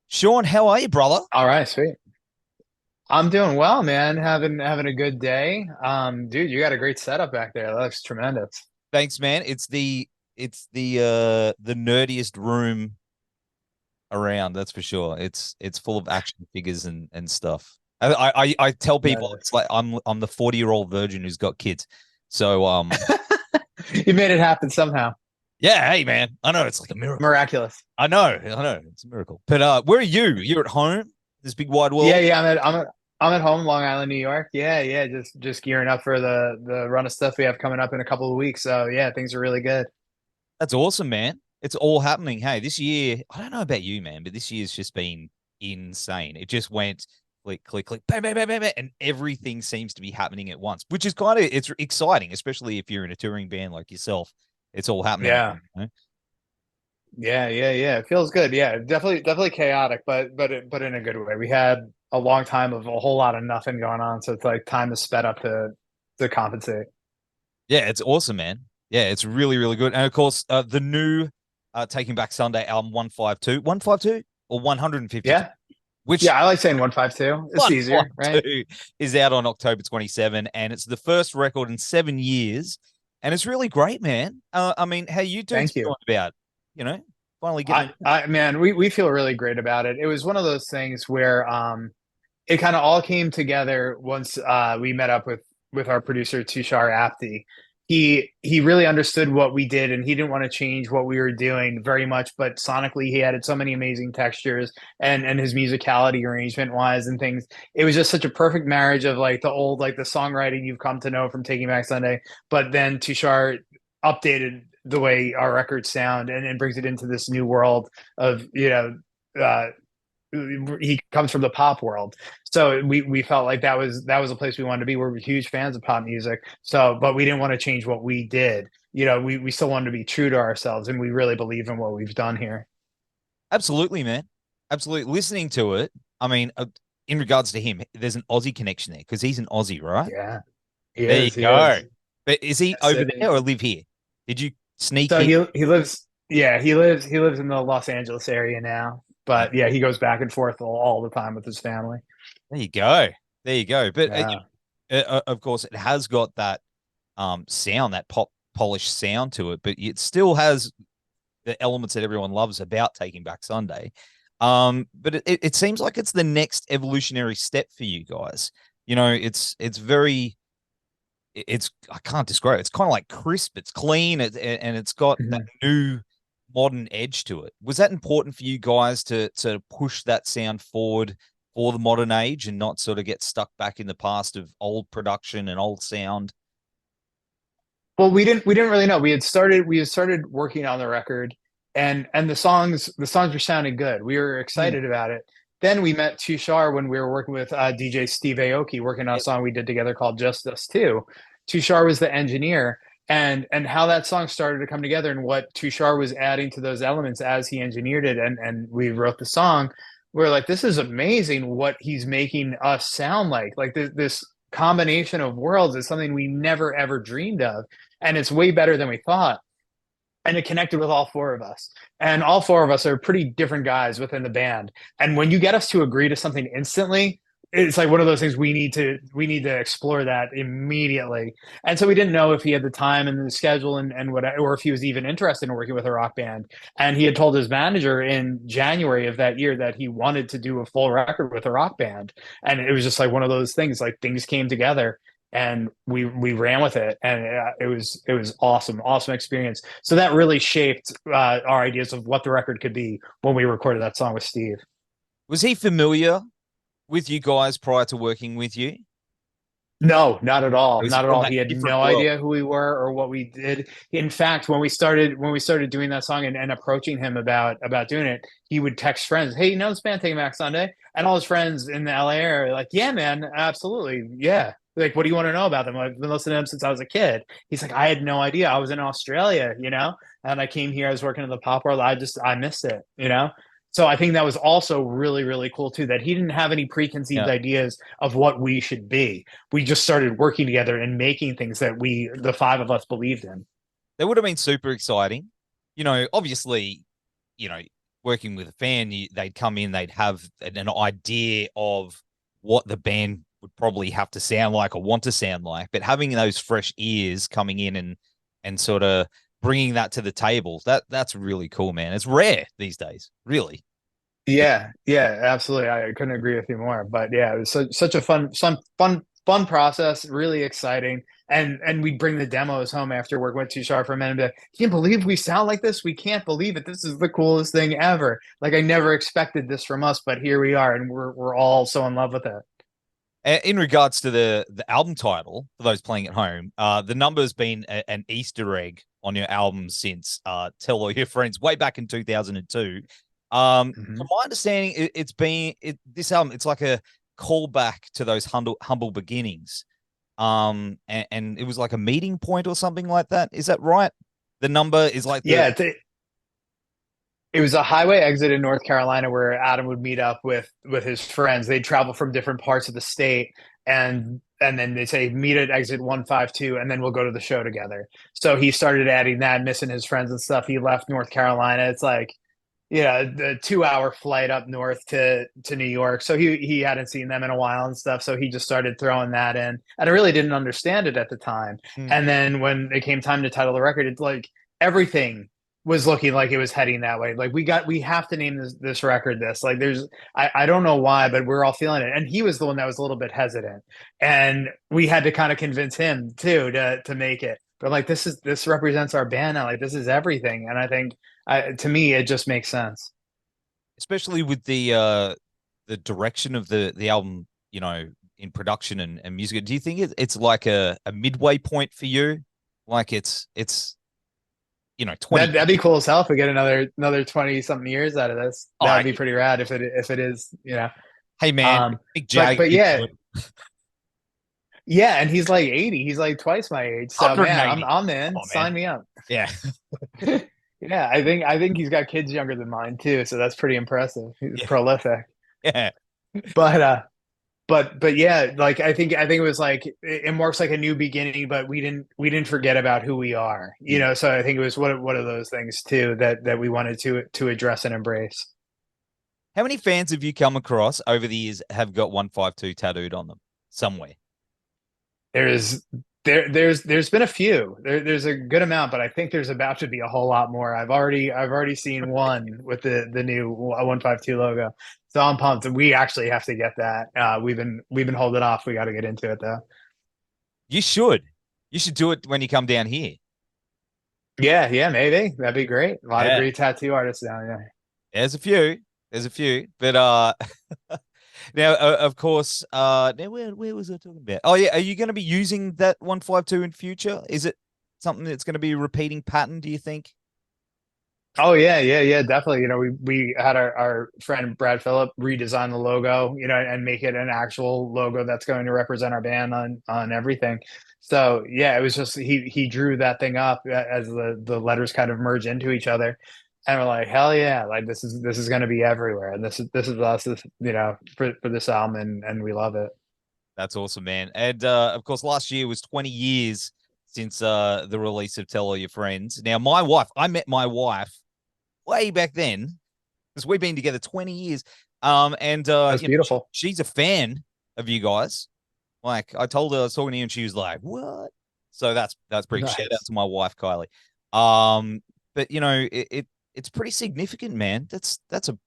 Shaun, how are you, brother? All right, sweet. I'm doing well, man. Having a good day. Dude, you got a great setup back there. That looks tremendous. Thanks, man. It's the nerdiest room around, that's for sure. It's full of action figures and stuff. I tell That people is. it's like I'm the 40-year-old virgin who's got kids. So You made it happen somehow. yeah, hey man, I know it's like a miracle. Miraculous. I know, it's a miracle. But where are you? You're at home, this big wide Yeah, world. yeah. I'm at home, Long Island, New York. Yeah, yeah. Just gearing up for the run of stuff we have coming up in a couple of weeks. So yeah, things are really good. That's awesome, man. It's all happening. Hey, this year, I don't know about you, man, but this year's just been insane. It just went click, click, click, bam, bam, bam, bam, bam, and everything seems to be happening at once, which is kind of it's exciting, especially if you're in a touring band like yourself. It's all happening. Yeah. Yeah, yeah, yeah. It feels good. Yeah, definitely chaotic, but in a good way. We had a long time of a whole lot of nothing going on, so it's like time to sped up to compensate. Yeah, it's awesome, man. Yeah, it's really, really good. And of course, the new Taking Back Sunday album 152 or 152, Yeah. which Yeah, I like saying 152. It's easier, right? 152 is out on October 27, and it's the first record in 7 years, and it's really great, man. I mean, how you dudes Thank you. feeling about, you know, finally getting it? I man, we feel really great about it. It was one of those things where it kind of all came together once we met up with our producer Tushar Apti. He really understood what we did and he didn't want to change what we were doing very much, but sonically he added so many amazing textures and his musicality arrangement wise and things. It was just such a perfect marriage of like the old like the songwriting you've come to know from Taking Back Sunday, but then Tushar updated the way our records sound and brings it into this new world of uh, he comes from the pop world, so we felt like that was a place we wanted to be. We're huge fans of pop music, so but we didn't want to change what we did. We still wanted to be true to ourselves, and we really believe in what we've done here. Absolutely, man. Absolutely. Listening to it, I mean, in regards to him, there's an Aussie connection there because he's an Aussie, right? Yeah, he There you is. He go. is. But is he over Sydney. there or live here? Did you sneak So in? he lives. Yeah, he lives in the Los Angeles area now. But yeah, he goes back and forth all the time with his family. There you go. There you go. But Yeah. of course, it has got that sound, that pop polished sound to it, but it still has the elements that everyone loves about Taking Back Sunday. But it seems like it's the next evolutionary step for you guys. It's very it's I can't describe it. It's kind of like crisp, it's clean, and it's got that Mhm. new modern edge to it. Was that important for you guys to push that sound forward for the modern age and not sort of get stuck back in the past of old production and old sound? Well, we didn't really know. We had started working on the record, and the songs were sounding good. We were Mm. excited about it. Then we met Tushar when we were working with DJ Steve Aoki, working on a Yep. song we did together called Just Us Two. Tushar was the engineer, and how that song started to come together, and what Tushar was adding to those elements as he engineered it, and we wrote the song. We're like, this is amazing what he's making us sound like. Like this combination of worlds is something we never ever dreamed of, and it's way better than we thought. And it connected with all four of us. And all four of us are pretty different guys within the band. And when you get us to agree to something instantly, it's like one of those things we need to explore that immediately. And so we didn't know if he had the time and the schedule and what, or if he was even interested in working with a rock band. And he had told his manager in January of that year that he wanted to do a full record with a rock band. And it was just like one of those things, like things came together and we ran with it, and it was awesome experience. So that really shaped our ideas of what the record could be when we recorded that song with Steve. Was he familiar with you guys prior to working with you? No, not at Or all. was he Not at from all. that He had different no world? idea who we were or what we did. In fact, when we started doing that song and approaching him about doing it, he would text friends, "Hey, you know this band Taking Back Sunday?" And all his friends in the LA area are like, "Yeah, man, absolutely, yeah." Like, what do you want to know about them? I've been listening to them since I was a kid. He's like, I had no idea. I was in Australia, and I came here. I was working in the pop world. I missed it. So I think that was also really, really cool too, that he didn't have any preconceived Yeah. ideas of what we should be. We just started working together and making things that the five of us, believed in. That would have been super exciting. Obviously, you know, working with a fan, they'd come in, they'd have an idea of what the band would probably have to sound like or want to sound like. But having those fresh ears coming in and sort of bringing that to the table, that's really cool, man. It's rare these days, really. Yeah, yeah, absolutely. I couldn't agree with you more. But yeah, it was such a fun process, really exciting. And we'd bring the demos home after work, went too sharp for a minute and be like, can't believe we sound like this. We can't believe it. This is the coolest thing ever. Like I never expected this from us, but here we are, and we're all so in love with it. In regards to the album title, for those playing at home, the number's been an Easter egg on your album since Tell All Your Friends way back in 2002. From my understanding, this album, it's like a callback to those humble beginnings. And it was like a meeting point or something like that. Is that right? The number is like it was a highway exit in North Carolina where Adam would meet up with his friends. They'd travel from different parts of the state, and then they say meet at exit 152, and then we'll go to the show together. So he started adding that, missing his friends and stuff. He left North Carolina. It's like, the 2-hour flight up north to New York. So he hadn't seen them in a while and stuff. So he just started throwing that in. And I really didn't understand it at the time. And then when it came time to title the record, it's like everything was looking like it was heading that way. Like we have to name this record this. Like I don't know why, but we're all feeling it. And he was the one that was a little bit hesitant. And we had to kind of convince him too to make it. But like this represents our band now. Like this is everything. And I think to me, it just makes sense. Especially with the direction of the album, in production and music. Do you think it's like a midway point for you? Like it's 20. That'd be cool as hell if we get another 20 something years out of this. That'd be pretty rad if it is. Hey man, big Jag. But yeah. Yeah, and he's like 80. He's like twice my age. So man, I'm in. Sign me up. Yeah. Yeah, I think he's got kids younger than mine too, so that's pretty impressive. He's prolific. Yeah. But yeah, like I think it was like it marks like a new beginning, but we didn't forget about who we are. So I think it was one of those things too that we wanted to address and embrace. How many fans have you come across over the years have got 152 tattooed on them somewhere? There's been a few. There's a good amount, but I think there's about to be a whole lot more. I've already seen one with the new 152 logo, so I'm pumped. And we actually have to get that. We've been holding off. We got to get into it though. You should do it when you come down here. Yeah, maybe that'd be great. A lot of great tattoo artists down there. There's a few, but now, of course, now where was I talking about? Oh, yeah. Are you going to be using that 152 in future? Is it something that's going to be a repeating pattern, do you think? Oh, yeah, definitely. We had our friend Brad Phillip redesign the logo, and make it an actual logo that's going to represent our band on everything. So, yeah, it was just he drew that thing up as the letters kind of merge into each other. And we're like, hell yeah, like this is going to be everywhere, and this is us, for this album, and we love it. That's awesome, man. And of course, last year was 20 years since the release of Tell All Your Friends. Now, I met my wife way back then because we've been together 20 years. And that's beautiful. She's a fan of you guys. Like I told her I was talking to you, and she was like, "What?" So that's pretty nice. Shout out to my wife, Kylie. But it's pretty significant, man. That's a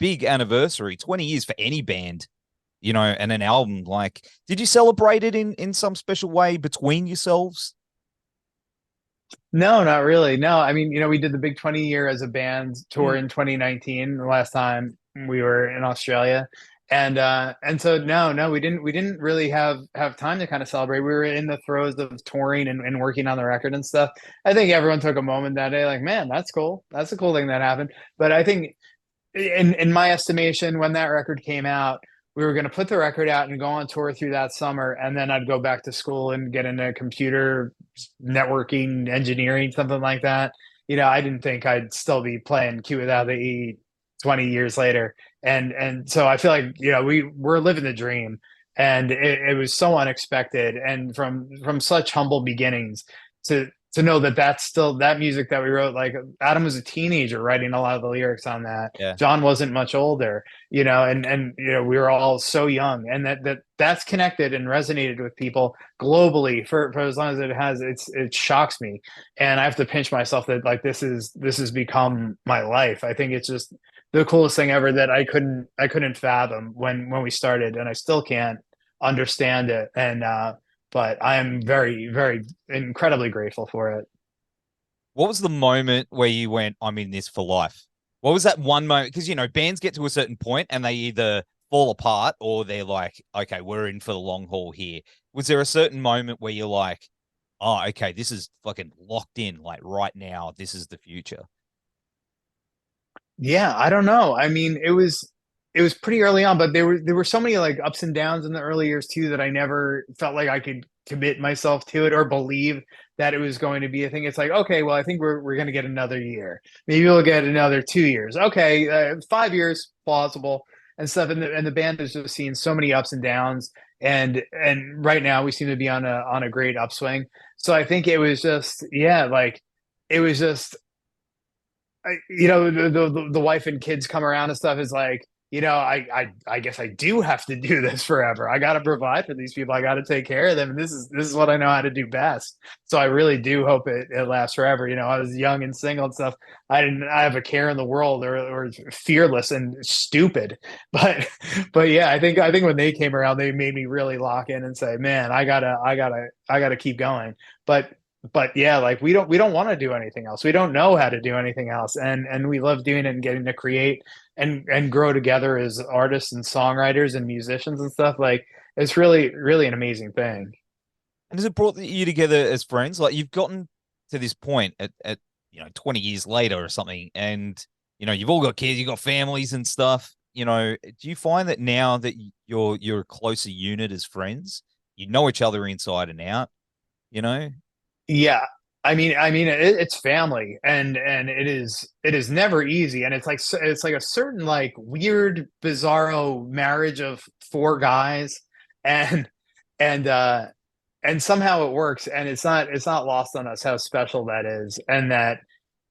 big anniversary, 20 years for any band, and an album. Like, did you celebrate it in some special way between yourselves? No, not really. No, I mean, we did the big 20 year as a band tour in 2019, the last time we were in Australia. And so no, we didn't really have time to kind of celebrate. We were in the throes of touring and working on the record and stuff. I think everyone took a moment that day, like, man, that's cool. That's a cool thing that happened. But I think in my estimation, when that record came out, we were going to put the record out and go on tour through that summer. And then I'd go back to school and get into computer networking, engineering, something like that. I didn't think I'd still be playing Cue Without the E 20 years later. And so I feel like, we're living the dream, and it was so unexpected, and from such humble beginnings to know that that's still that music that we wrote. Like, Adam was a teenager writing a lot of the lyrics on that. Yeah. John wasn't much older, and we were all so young, and that's connected and resonated with people globally for as long as it has. It shocks me, and I have to pinch myself that, like, this has become my life. I think it's just the coolest thing ever that I couldn't fathom when we started, and I still can't understand it. And but I am very, very incredibly grateful for it. What was the moment where you went, I'm in this for life? What was that one moment? Because, bands get to a certain point and they either fall apart or they're like, okay, we're in for the long haul here. Was there a certain moment where you're like, oh, okay, this is fucking locked in, like right now, this is the future? Yeah, I don't know. I mean, it was pretty early on, but there were so many like ups and downs in the early years too that I never felt like I could commit myself to it or believe that it was going to be a thing. It's like, okay, well, I think we're going to get another year. Maybe we'll get another 2 years. Okay, 5 years plausible and stuff. And the band is just seeing so many ups and downs. And right now we seem to be on a great upswing. So I think it was just, yeah, like it was just the wife and kids come around and stuff is like, I guess I do have to do this forever. I got to provide for these people. I got to take care of them. And this is what I know how to do best. So I really do hope it lasts forever. I was young and single and stuff. I have a care in the world, or fearless and stupid. But yeah, I think when they came around, they made me really lock in and say, man, I gotta keep going. But yeah, like we don't want to do anything else. We don't know how to do anything else, and we love doing it and getting to create and grow together as artists and songwriters and musicians and stuff. Like, it's really, really an amazing thing. And has it brought you together as friends? Like, you've gotten to this point at 20 years later or something, and you've all got kids, you've got families and stuff. Do you find that now that you're a closer unit as friends, you know each other inside and out, you know? Yeah, I mean, it's family, and it is never easy, and it's like a certain like weird, bizarro marriage of four guys, and and uh and somehow it works, and it's not lost on us how special that is, and that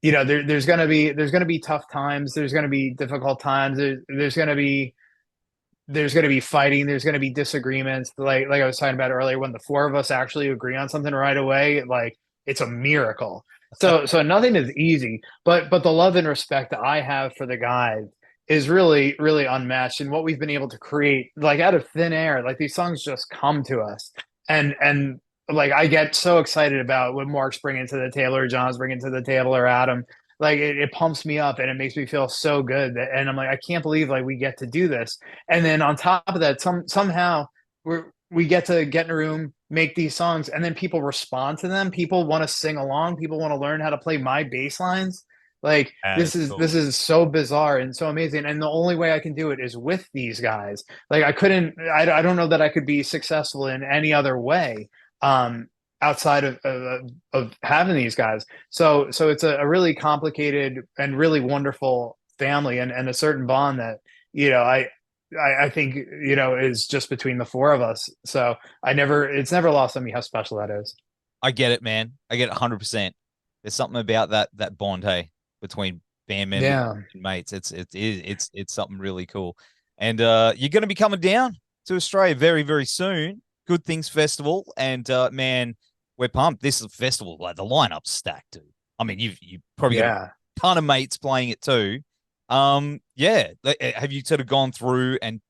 there's gonna be tough times, there's gonna be difficult times, there's gonna be fighting, there's gonna be disagreements. Like I was talking about earlier, when the four of us actually agree on something right away, like, it's a miracle. So nothing is easy, but the love and respect that I have for the guys is really, really unmatched. And what we've been able to create, like, out of thin air, like, these songs just come to us, and like, I get so excited about what Mark's bringing to the table, or John's bringing to the table, or Adam. Like, it pumps me up and it makes me feel so good, and I'm like, I can't believe, like, we get to do this. And then on top of that, somehow we get in a room, make these songs, and then people respond to them. People want to sing along. People want to learn how to play my bass lines. Like, That this is is cool. this is so bizarre and so amazing. And the only way I can do it is with these guys. Like, I don't know that I could be successful in any other way, um, outside of having these guys. So it's a really complicated and really wonderful family, and a certain bond that, you know, I think, is just between the four of us. So it's never lost on me how special that is. I get it, man. I get it 100%. There's something about that bond, hey, between band members Yeah. and mates. It's something really cool. And you're going to be coming down to Australia very, very soon. Good Things Festival, and man, we're pumped. This is a festival, like, the lineup's stacked, dude. I mean, you've probably got a Yeah. ton of mates playing it too. Yeah. Have you sort of gone through and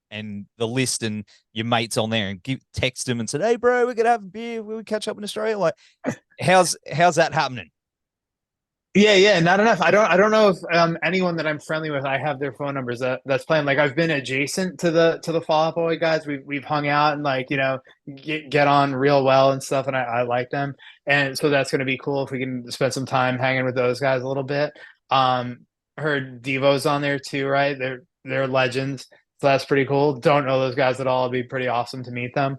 the list and your mates on there and text them and said, "Hey, bro, we're gonna have a beer. We catch up in Australia." Like, how's that happening? Yeah, not enough. I don't know if anyone that I'm friendly with, I have their phone numbers that's playing. Like, I've been adjacent to the Fall Out Boy guys. We've hung out and, like, get on real well and stuff, and I like them. And so that's going to be cool if we can spend some time hanging with those guys a little bit. Heard DEVO's on there too, right? They're legends. So that's pretty cool. Don't know those guys at all. It'd be pretty awesome to meet them.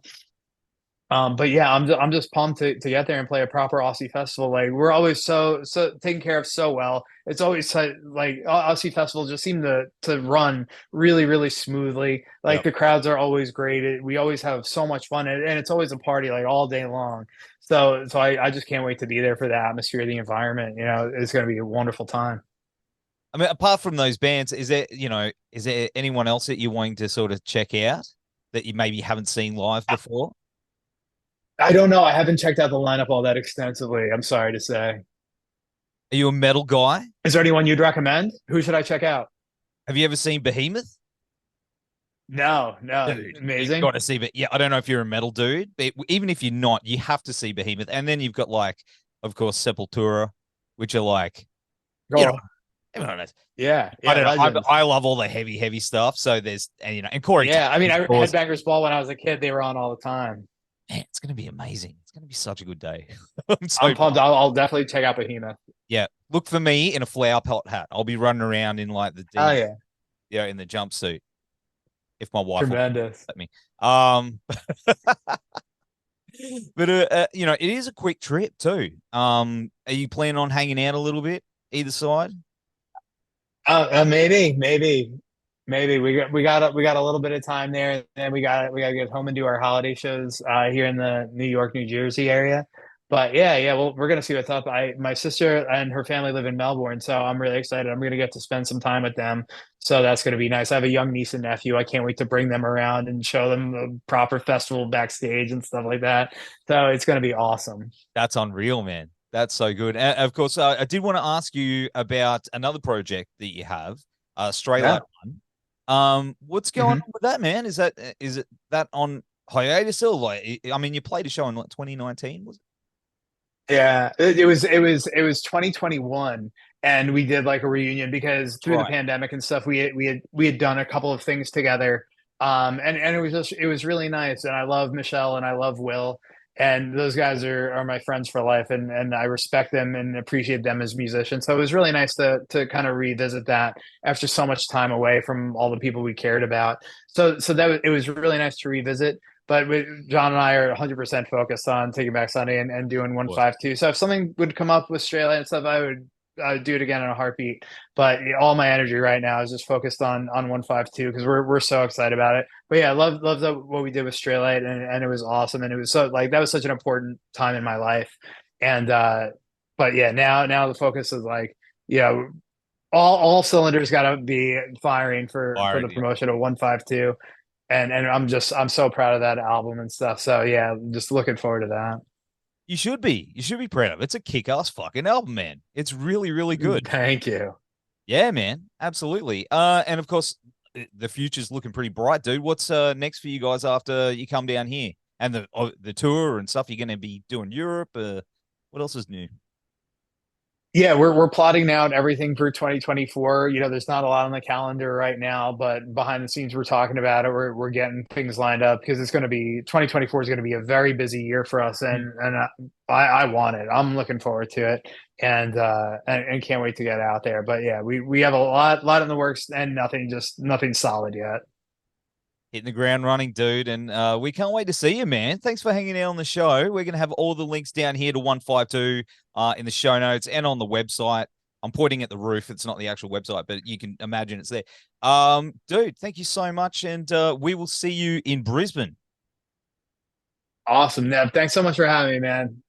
But yeah, I'm just pumped to get there and play a proper Aussie festival. Like we're always so taken care of so well. It's always like Aussie festivals just seem to run really smoothly. Like Yep. the crowds are always great. We always have so much fun, and it's always a party like all day long. So I just can't wait to be there for the atmosphere, the environment. You know, it's going to be a wonderful time. I mean, apart from those bands, is there anyone else that you're wanting to sort of check out that you maybe haven't seen live before? I don't know. I haven't checked out the lineup all that extensively. I'm sorry to say. Are you a metal guy? Is there anyone you'd recommend? Who should I check out? Have you ever seen Behemoth? No, no. Dude, you've Amazing. got to see, but yeah, I don't know if you're a metal dude, but even if you're not, you have to see Behemoth. And then you've got like, of course, Sepultura, which are like, you know, Oh, everyone knows. yeah, I yeah, don't know. legends. I love all the heavy stuff. So there's, and Corey, Yeah, I mean, of I course, Headbangers Ball when I was a kid, they were on all the time. man, it's going to be amazing. It's going to be such a good day. I'm I'm so pumped. pumped. I'll definitely check out Behemoth. Yeah. Look for me in a flower pot hat. I'll be running around in like the Oh deep, yeah, in the jumpsuit if my wife will tremendous. let me. Um, but it is a quick trip too. Are you planning on hanging out a little bit either side? Maybe we got a little bit of time there, and then we got to get home and do our holiday shows here in the New York, New Jersey area. But yeah, well, we're gonna see what's up. My sister and her family live in Melbourne, so I'm really excited. I'm gonna get to spend some time with them, so that's gonna be nice. I have a young niece and nephew. I can't wait to bring them around and show them the proper festival backstage and stuff like that. So it's gonna be awesome. That's unreal, man. That's so good. And of course, I did want to ask you about another project that you have, Yeah. Straylight Run. What's going Mhm. on with that, man? Is it that on hiatus still? Like, I mean, you played a show in like 2019, was it? Yeah, it was 2021, and we did like a reunion because That's through the right. pandemic and stuff, we had done a couple of things together, and it was really nice, and I love Michelle and I love Will, and those guys are my friends for life, and I respect them and appreciate them as musicians. So it was really nice to kind of revisit that after so much time away from all the people we cared about. So it was really nice to revisit. But John and I are 100% focused on Taking Back Sunday and doing Of course. 152. So if something would come up with Straylight and stuff, I would do it again in a heartbeat. But all my energy right now is just focused on 152 because we're so excited about it. But yeah, I love what we did with Straylight, and it was awesome, and it was so like that was such an important time in my life. And but yeah, now the focus is like, yeah, all cylinders got to be firing for the Byron, yeah. promotion of 152, and I'm so proud of that album and stuff. So yeah, just looking forward to that. You should be. You should be proud of it. It's a kick-ass fucking album, man. It's really good. Thank you. Yeah, man. Absolutely. And of course, the future's looking pretty bright, dude. What's next for you guys after you come down here and the tour and stuff? You're going to be doing Europe. What else is new? Yeah, we're plotting out everything for 2024. You know, there's not a lot on the calendar right now, but behind the scenes, we're talking about it. We're getting things lined up because it's going to be 2024 is going to be a very busy year for us, and I want it. I'm looking forward to it, and can't wait to get out there. But yeah, we have a lot in the works, and nothing solid yet. Hitting the ground running, dude. And we can't wait to see you, man. Thanks for hanging out on the show. We're going to have all the links down here to 152 in the show notes and on the website. I'm pointing at the roof. It's not the actual website, but you can imagine it's there. Dude, thank you so much. And we will see you in Brisbane. Awesome, Nev. Thanks so much for having me, man.